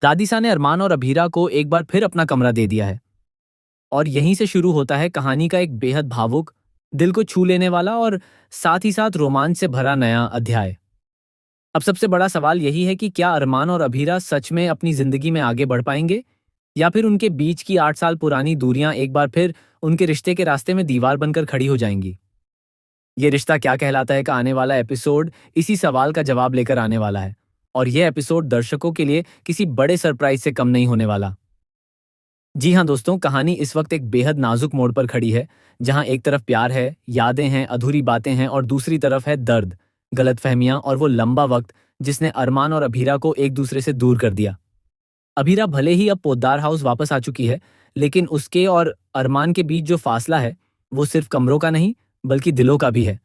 दादीसा ने अरमान और अभीरा को एक बार फिर अपना कमरा दे दिया है और यहीं से शुरू होता है कहानी का एक बेहद भावुक, दिल को छू लेने वाला और साथ ही साथ रोमांच से भरा नया अध्याय। अब सबसे बड़ा सवाल यही है कि क्या अरमान और अभीरा सच में अपनी जिंदगी में आगे बढ़ पाएंगे या फिर उनके बीच की 8 साल पुरानी दूरियां एक बार फिर उनके रिश्ते के रास्ते में दीवार बनकर खड़ी हो जाएंगी। ये रिश्ता क्या कहलाता है का आने वाला एपिसोड इसी सवाल का जवाब लेकर आने वाला है और यह एपिसोड दर्शकों के लिए किसी बड़े सरप्राइज से कम नहीं होने वाला। जी हाँ दोस्तों, कहानी इस वक्त एक बेहद नाजुक मोड़ पर खड़ी है, जहां एक तरफ प्यार है, यादें हैं, अधूरी बातें हैं और दूसरी तरफ है दर्द, गलतफहमियां और वो लंबा वक्त जिसने अरमान और अभीरा को एक दूसरे से दूर कर दिया। अभीरा भले ही अब पोद्दार हाउस वापस आ चुकी है, लेकिन उसके और अरमान के बीच जो फासला है वो सिर्फ कमरों का नहीं बल्कि दिलों का भी है।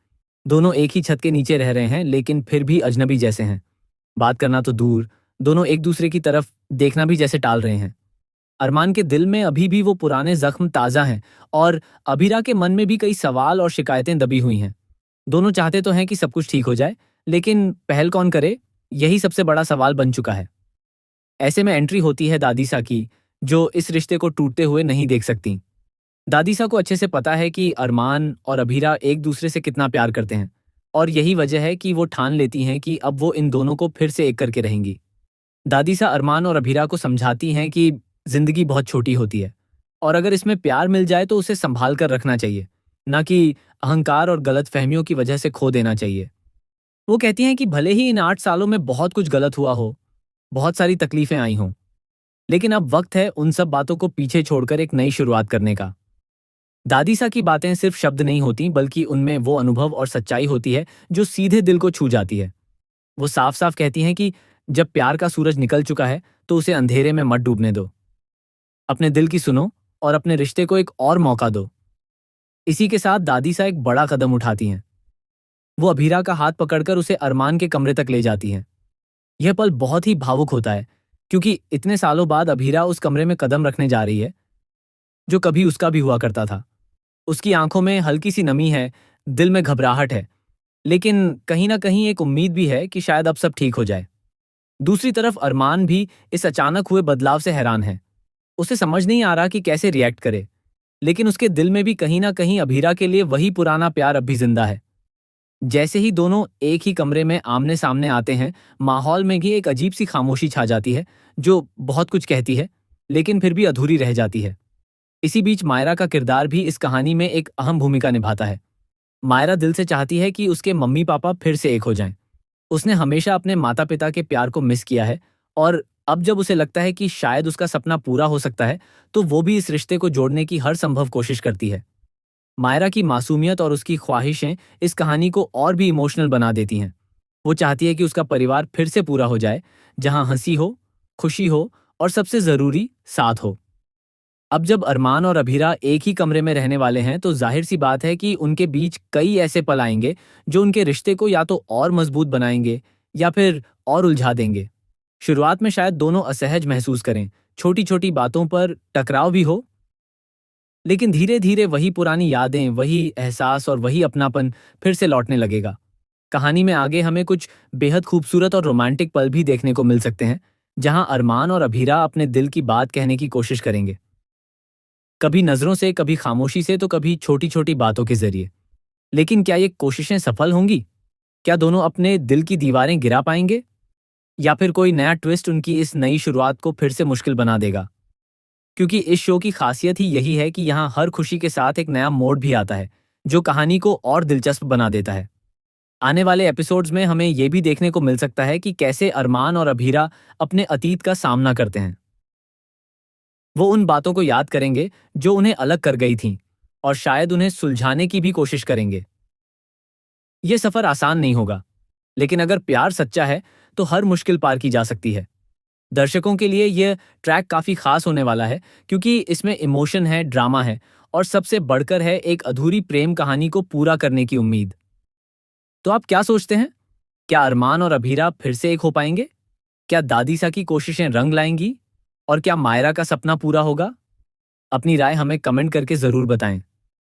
दोनों एक ही छत के नीचे रह रहे हैं लेकिन फिर भी अजनबी जैसे हैं। बात करना तो दूर, दोनों एक दूसरे की तरफ देखना भी जैसे टाल रहे हैं। अरमान के दिल में अभी भी वो पुराने जख्म ताज़ा हैं और अभीरा के मन में भी कई सवाल और शिकायतें दबी हुई हैं। दोनों चाहते तो हैं कि सब कुछ ठीक हो जाए, लेकिन पहल कौन करे, यही सबसे बड़ा सवाल बन चुका है। ऐसे में एंट्री होती है दादीसा की, जो इस रिश्ते को टूटते हुए नहीं देख सकती। दादीसा को अच्छे से पता है कि अरमान और अभीरा एक दूसरे से कितना प्यार करते हैं और यही वजह है कि वो ठान लेती हैं कि अब वो इन दोनों को फिर से एक करके रहेंगी। दादीसा अरमान और अभीरा को समझाती हैं कि जिंदगी बहुत छोटी होती है और अगर इसमें प्यार मिल जाए तो उसे संभाल कर रखना चाहिए, ना कि अहंकार और गलत फहमियों की वजह से खो देना चाहिए। वो कहती हैं कि भले ही इन 8 सालों में बहुत कुछ गलत हुआ हो, बहुत सारी तकलीफें आई हों, लेकिन अब वक्त है उन सब बातों को पीछे छोड़कर एक नई शुरुआत करने का। दादीसा की बातें सिर्फ शब्द नहीं होती बल्कि उनमें वो अनुभव और सच्चाई होती है जो सीधे दिल को छू जाती है। वो साफ साफ कहती हैं कि जब प्यार का सूरज निकल चुका है तो उसे अंधेरे में मत डूबने दो। अपने दिल की सुनो और अपने रिश्ते को एक और मौका दो। इसी के साथ दादीसा एक बड़ा कदम उठाती हैं। वो अभीरा का हाथ पकड़कर उसे अरमान के कमरे तक ले जाती हैं। यह पल बहुत ही भावुक होता है क्योंकि इतने सालों बाद अभीरा उस कमरे में कदम रखने जा रही है जो कभी उसका भी हुआ करता था। उसकी आंखों में हल्की सी नमी है, दिल में घबराहट है, लेकिन कहीं ना कहीं एक उम्मीद भी है कि शायद अब सब ठीक हो जाए। दूसरी तरफ अरमान भी इस अचानक हुए बदलाव से हैरान है। उसे समझ नहीं आ रहा कि कैसे रिएक्ट करे, लेकिन उसके दिल में भी कहीं ना कहीं अभीरा के लिए वही पुराना प्यार अब भी जिंदा है। जैसे ही दोनों एक ही कमरे में आमने सामने आते हैं, माहौल में भी एक अजीब सी खामोशी छा जाती है जो बहुत कुछ कहती है लेकिन फिर भी अधूरी रह जाती है। इसी बीच मायरा का किरदार भी इस कहानी में एक अहम भूमिका निभाता है। मायरा दिल से चाहती है कि उसके मम्मी पापा फिर से एक हो जाएं। उसने हमेशा अपने माता पिता के प्यार को मिस किया है और अब जब उसे लगता है कि शायद उसका सपना पूरा हो सकता है, तो वो भी इस रिश्ते को जोड़ने की हर संभव कोशिश करती है। मायरा की मासूमियत और उसकी ख्वाहिशें इस कहानी को और भी इमोशनल बना देती हैं। वो चाहती है कि उसका परिवार फिर से पूरा हो जाए, जहां हंसी हो, खुशी हो और सबसे जरूरी साथ हो। अब जब अरमान और अभीरा एक ही कमरे में रहने वाले हैं तो जाहिर सी बात है कि उनके बीच कई ऐसे पल आएंगे जो उनके रिश्ते को या तो और मजबूत बनाएंगे या फिर और उलझा देंगे। शुरुआत में शायद दोनों असहज महसूस करें, छोटी छोटी बातों पर टकराव भी हो, लेकिन धीरे धीरे वही पुरानी यादें, वही एहसास और वही अपनापन फिर से लौटने लगेगा। कहानी में आगे हमें कुछ बेहद खूबसूरत और रोमांटिक पल भी देखने को मिल सकते हैं, जहां अरमान और अभीरा अपने दिल की बात कहने की कोशिश करेंगे। कभी नजरों से, कभी खामोशी से, तो कभी छोटी छोटी बातों के जरिए। लेकिन क्या ये कोशिशें सफल होंगी? क्या दोनों अपने दिल की दीवारें गिरा पाएंगे या फिर कोई नया ट्विस्ट उनकी इस नई शुरुआत को फिर से मुश्किल बना देगा? क्योंकि इस शो की खासियत ही यही है कि यहाँ हर खुशी के साथ एक नया मोड़ भी आता है जो कहानी को और दिलचस्प बना देता है। आने वाले एपिसोड्स में हमें ये भी देखने को मिल सकता है कि कैसे अरमान और अभीरा अपने अतीत का सामना करते हैं। वो उन बातों को याद करेंगे जो उन्हें अलग कर गई थीं और शायद उन्हें सुलझाने की भी कोशिश करेंगे। ये सफर आसान नहीं होगा, लेकिन अगर प्यार सच्चा है तो हर मुश्किल पार की जा सकती है। दर्शकों के लिए यह ट्रैक काफी खास होने वाला है क्योंकि इसमें इमोशन है, ड्रामा है और सबसे बढ़कर है एक अधूरी प्रेम कहानी को पूरा करने की उम्मीद। तो आप क्या सोचते हैं? क्या अरमान और अभीरा फिर से एक हो पाएंगे? क्या दादीसा की कोशिशें रंग लाएंगी? और क्या मायरा का सपना पूरा होगा? अपनी राय हमें कमेंट करके जरूर बताएं।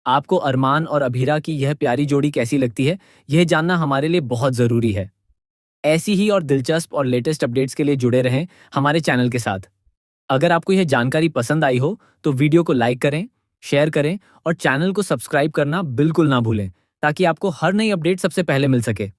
आपको अरमान और अभीरा की यह प्यारी जोड़ी कैसी लगती है, यह जानना हमारे लिए बहुत जरूरी है। ऐसी ही और दिलचस्प और लेटेस्ट अपडेट्स के लिए जुड़े रहें हमारे चैनल के साथ। अगर आपको यह जानकारी पसंद आई हो तो वीडियो को लाइक करें, शेयर करें और चैनल को सब्सक्राइब करना बिल्कुल ना भूलें ताकि आपको हर नई अपडेट सबसे पहले मिल सके।